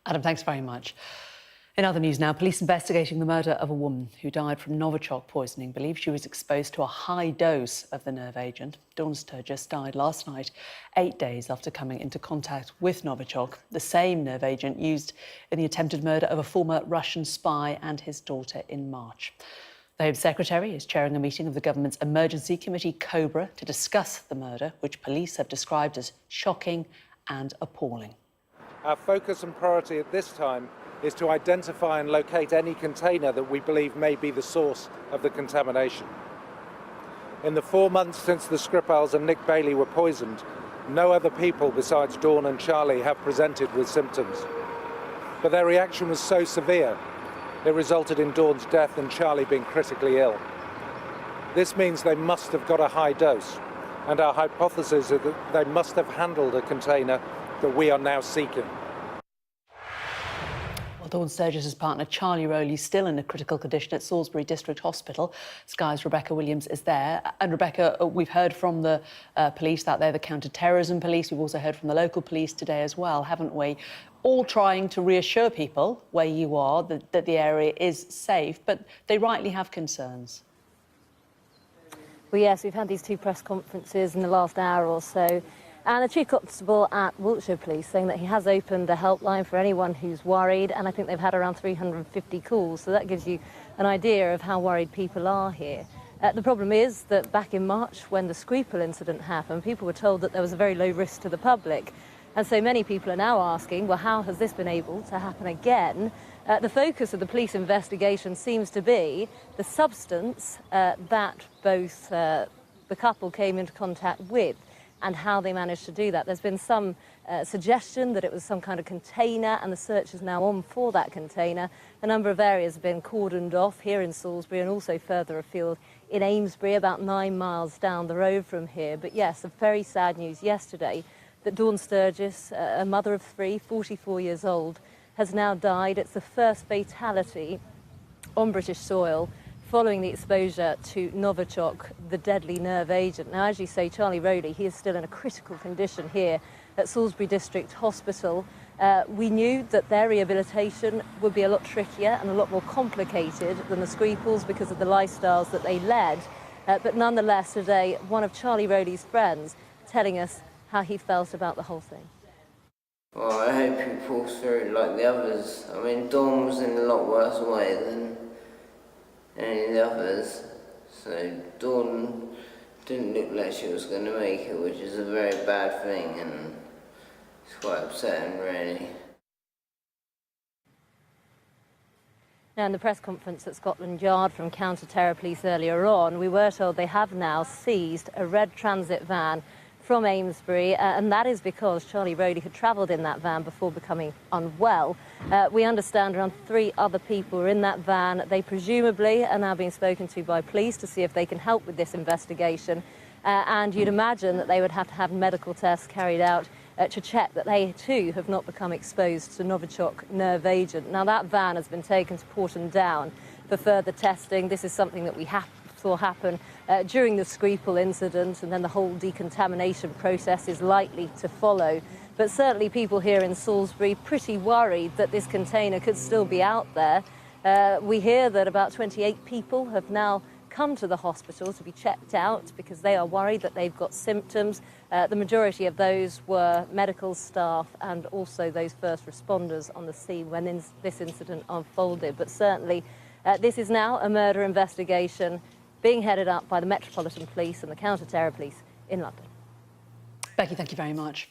Adam, thanks very much. In other news now, police investigating the murder of a woman who died from Novichok poisoning believe she was exposed to a high dose of the nerve agent. Dawn Sturgess died last night, 8 days after coming into contact with Novichok, the same nerve agent used in the attempted murder of a former Russian spy and his daughter in March. The Home Secretary is chairing a meeting of the government's emergency committee, COBRA, to discuss the murder, which police have described as shocking and appalling. Our focus and priority at this time is to identify and locate any container that we believe may be the source of the contamination. In the 4 months since the Skripals and Nick Bailey were poisoned, no other people besides Dawn and Charlie have presented with symptoms. But their reaction was so severe, it resulted in Dawn's death and Charlie being critically ill. This means they must have got a high dose, and our hypothesis is that they must have handled a container that we are now seeking. Dawn Sturgess' partner Charlie Rowley still in a critical condition at Salisbury District Hospital. Sky's Rebecca Williams is there. And Rebecca, we've heard from the police out there, the counter-terrorism police. We've also heard from the local police today as well, haven't we? All trying to reassure people where you are that the area is safe, but they rightly have concerns. Well, yes, we've had these two press conferences in the last hour or so. And the Chief Constable at Wiltshire Police saying that he has opened a helpline for anyone who's worried, and I think they've had around 350 calls, so that gives you an idea of how worried people are here. The problem is that back in March, when the Skripal incident happened, people were told that there was a very low risk to the public. And so many people are now asking, well, how has this been able to happen again? The focus of the police investigation seems to be the substance that both the couple came into contact with, and how they managed to do that. There's been some suggestion that it was some kind of container, and the search is now on for that container. A number of areas have been cordoned off here in Salisbury and also further afield in Amesbury, about 9 miles down the road from here. But yes, a very sad news yesterday that Dawn Sturgess, a mother of 3, 44 years old, has now died. It's the first fatality on British soil following the exposure to Novichok, the deadly nerve agent. Now, as you say, Charlie Rowley, he is still in a critical condition here at Salisbury District Hospital. We knew that their rehabilitation would be a lot trickier and a lot more complicated than the Skripals because of the lifestyles that they led. But nonetheless, today, one of Charlie Rowley's friends telling us how he felt about the whole thing. Well, I hope he pulls through like the others. I mean, Dawn was in a lot worse way than any of the others, so Dawn didn't look like she was going to make it, which is a very bad thing, and it's quite upsetting, really. Now, in the press conference at Scotland Yard from Counter-Terror Police earlier on, we were told they have now seized a red transit van from Amesbury, and that is because Charlie Rowley had travelled in that van before becoming unwell. We understand around 3 other people are in that van. They presumably are now being spoken to by police to see if they can help with this investigation. And you'd imagine that they would have to have medical tests carried out to check that they too have not become exposed to Novichok nerve agent. Now, that van has been taken to Porton Down for further testing. This is something that we saw happen during the Skripal incident, and then the whole decontamination process is likely to follow. But certainly people here in Salisbury pretty worried that this container could still be out there. We hear that about 28 people have now come to the hospital to be checked out because they are worried that they've got symptoms. The majority of those were medical staff and also those first responders on the scene when this incident unfolded. But certainly this is now a murder investigation being headed up by the Metropolitan Police and the Counter-Terror Police in London. Becky, thank you very much.